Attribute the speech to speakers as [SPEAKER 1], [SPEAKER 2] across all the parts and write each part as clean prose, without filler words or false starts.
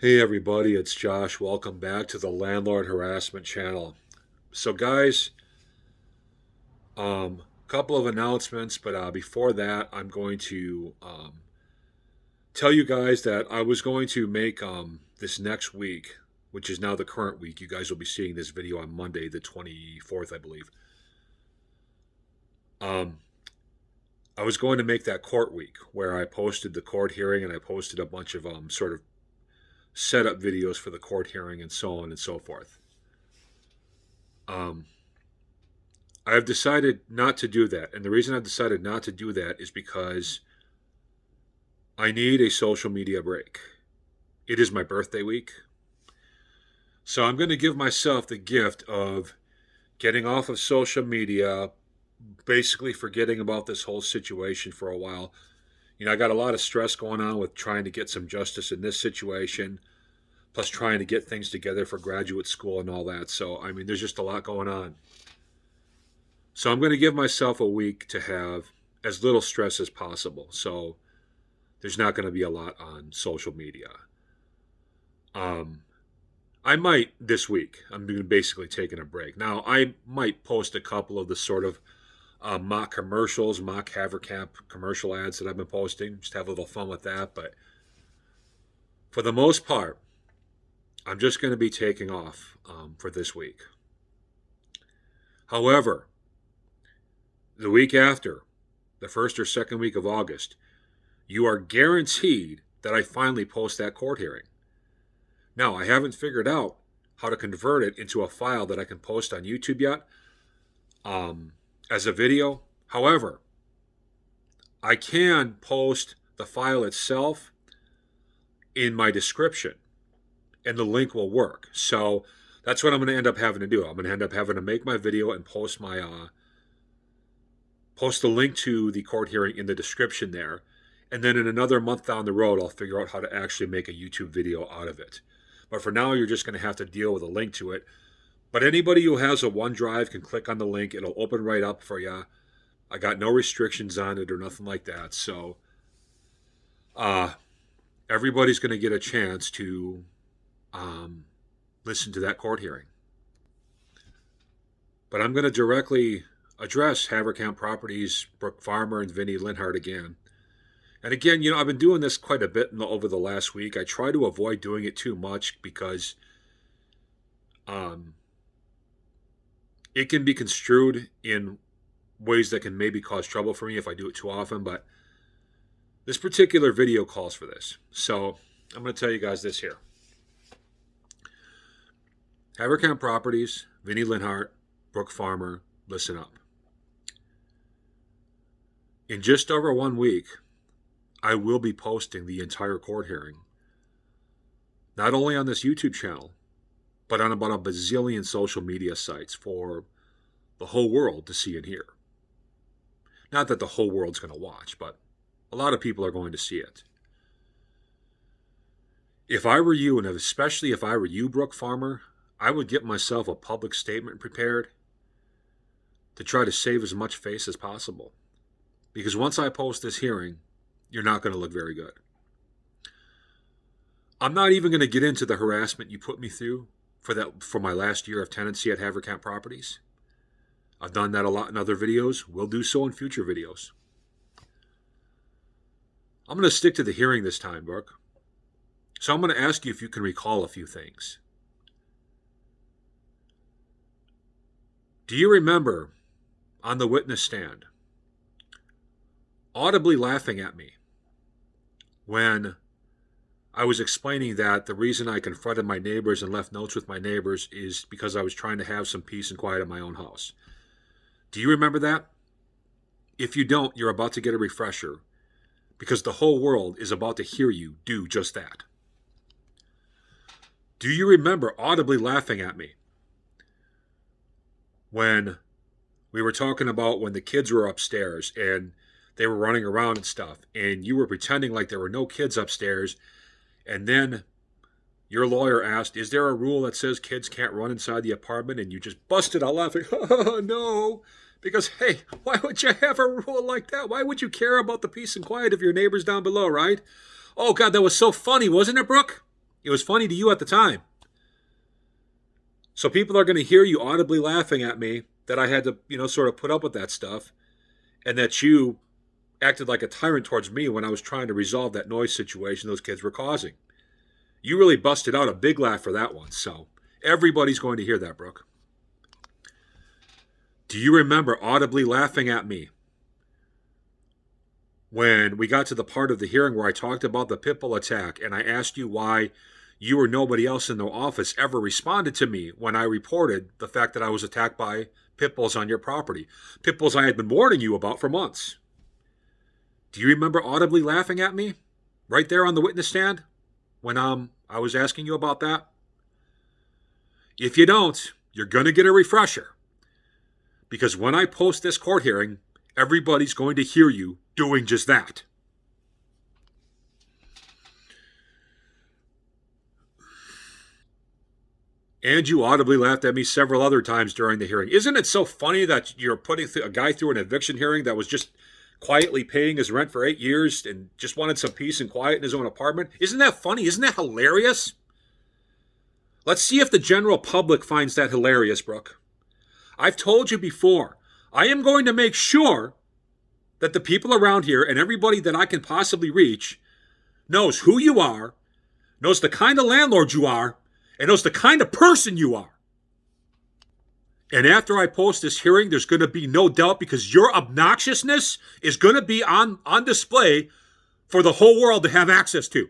[SPEAKER 1] Hey everybody, it's Josh. Welcome back to the Landlord Harassment Channel. So guys, couple of announcements, but before that, I'm going to tell you guys that I was going to make this next week, which is now the current week. You guys will be seeing this video on Monday, the 24th, I believe. Um, I was going to make that court week where I posted the court hearing and I posted a bunch of sort of setup videos for the court hearing and so on and so forth. Um, I have decided not to do that. And the reason I've decided not to do that is because I need a social media break. It is my birthday week. So I'm going to give myself the gift of getting off of social media, basically forgetting about this whole situation for a while. I got a lot of stress going on with trying to get some justice in this situation, plus trying to get things together for graduate school and all that. So, there's just a lot going on. So I'm going to give myself a week to have as little stress as possible. So there's not going to be a lot on social media. I might this week. I'm basically taking a break. Now, I might post a couple of the sort of mock commercials, mock Haverkamp commercial ads that I've been posting. Just have a little fun with that. But for the most part, I'm just going to be taking off for this week. However, the week after, the first or second week of August, you are guaranteed that I finally post that court hearing. Now, I haven't figured out how to convert it into a file that I can post on YouTube yet as a video. However, I can post the file itself in my description, and the link will work. So that's what I'm going to end up having to do. I'm going to end up having to make my video and post the link to the court hearing in the description there. And then in another month down the road, I'll figure out how to actually make a YouTube video out of it. But for now, you're just going to have to deal with a link to it. But anybody who has a OneDrive can click on the link. It'll open right up for you. I got no restrictions on it or nothing like that. So everybody's going to get a chance to listen to that court hearing. But I'm going to directly address Haverkamp Properties, Brooke Farmer, and Vinnie Linhart again. And again, I've been doing this quite a bit over the last week. I try to avoid doing it too much because it can be construed in ways that can maybe cause trouble for me if I do it too often. But this particular video calls for this. So I'm going to tell you guys this here. Haverkamp Properties, Vinnie Linhart, Brooke Farmer, listen up. In just over 1 week, I will be posting the entire court hearing, not only on this YouTube channel, but on about a bazillion social media sites for the whole world to see and hear. Not that the whole world's going to watch, but a lot of people are going to see it. If I were you, and especially if I were you, Brooke Farmer, I would get myself a public statement prepared to try to save as much face as possible. Because once I post this hearing, you're not going to look very good. I'm not even going to get into the harassment you put me through for my last year of tenancy at Haverkamp Properties. I've done that a lot in other videos. We'll do so in future videos. I'm going to stick to the hearing this time, Brooke. So I'm going to ask you if you can recall a few things. Do you remember on the witness stand audibly laughing at me when I was explaining that the reason I confronted my neighbors and left notes with my neighbors is because I was trying to have some peace and quiet in my own house? Do you remember that? If you don't, you're about to get a refresher because the whole world is about to hear you do just that. Do you remember audibly laughing at me when we were talking about when the kids were upstairs and they were running around and stuff, and you were pretending like there were no kids upstairs, and then your lawyer asked, is there a rule that says kids can't run inside the apartment? And you just busted out laughing. No, because, hey, why would you have a rule like that? Why would you care about the peace and quiet of your neighbors down below, right? Oh, God, that was so funny, wasn't it, Brooke? It was funny to you at the time. So people are going to hear you audibly laughing at me that I had to, sort of put up with that stuff, and that you acted like a tyrant towards me when I was trying to resolve that noise situation those kids were causing. You really busted out a big laugh for that one, so everybody's going to hear that, Brooke. Do you remember audibly laughing at me when we got to the part of the hearing where I talked about the pit bull attack and I asked you why you or nobody else in the office ever responded to me when I reported the fact that I was attacked by pit bulls on your property? Pit bulls I had been warning you about for months. Do you remember audibly laughing at me right there on the witness stand when I was asking you about that? If you don't, you're going to get a refresher. Because when I post this court hearing, everybody's going to hear you doing just that. And you audibly laughed at me several other times during the hearing. Isn't it so funny that you're putting a guy through an eviction hearing that was just quietly paying his rent for 8 years and just wanted some peace and quiet in his own apartment? Isn't that funny? Isn't that hilarious? Let's see if the general public finds that hilarious, Brooke. I've told you before, I am going to make sure that the people around here and everybody that I can possibly reach knows who you are, knows the kind of landlord you are, and knows the kind of person you are. And after I post this hearing, there's going to be no doubt, because your obnoxiousness is going to be on display for the whole world to have access to.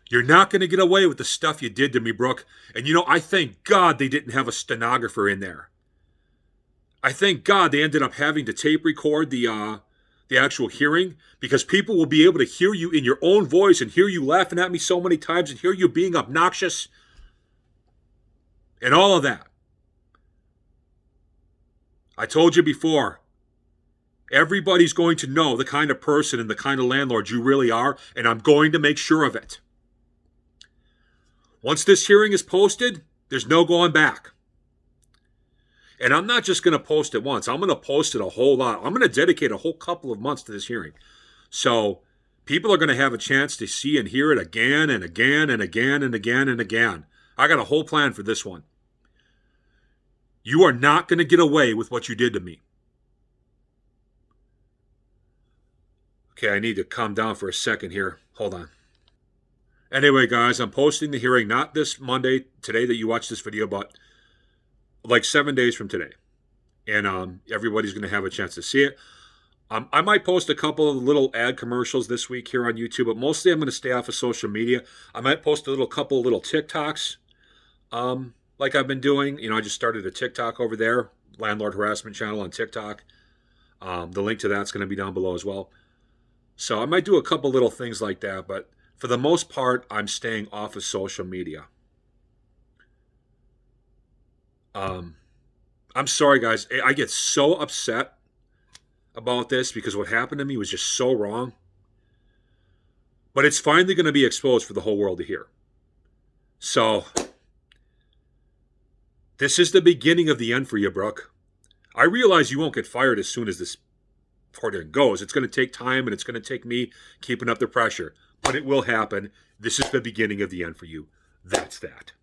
[SPEAKER 1] You're not going to get away with the stuff you did to me, Brooke. And I thank God they didn't have a stenographer in there. I thank God they ended up having to tape record the actual hearing, because people will be able to hear you in your own voice and hear you laughing at me so many times and hear you being obnoxious and all of that. I told you before, everybody's going to know the kind of person and the kind of landlord you really are, and I'm going to make sure of it. Once this hearing is posted, there's no going back. And I'm not just going to post it once. I'm going to post it a whole lot. I'm going to dedicate a whole couple of months to this hearing. So people are going to have a chance to see and hear it again and again and again and again and again. I got a whole plan for this one. You are not going to get away with what you did to me. Okay, I need to calm down for a second here. Hold on. Anyway, guys, I'm posting the hearing not this Monday, today that you watch this video, but like 7 days from today. And everybody's going to have a chance to see it. I might post a couple of little ad commercials this week here on YouTube, but mostly I'm going to stay off of social media. I might post a couple of little TikToks like I've been doing. I just started a TikTok over there, Landlord Harassment Channel on TikTok. The link to that's going to be down below as well. So I might do a couple little things like that, but for the most part, I'm staying off of social media. I'm sorry, guys. I get so upset about this because what happened to me was just so wrong. But it's finally going to be exposed for the whole world to hear. So, this is the beginning of the end for you, Brooke. I realize you won't get fired as soon as this court hearing goes. It's going to take time, and it's going to take me keeping up the pressure. But it will happen. This is the beginning of the end for you. That's that.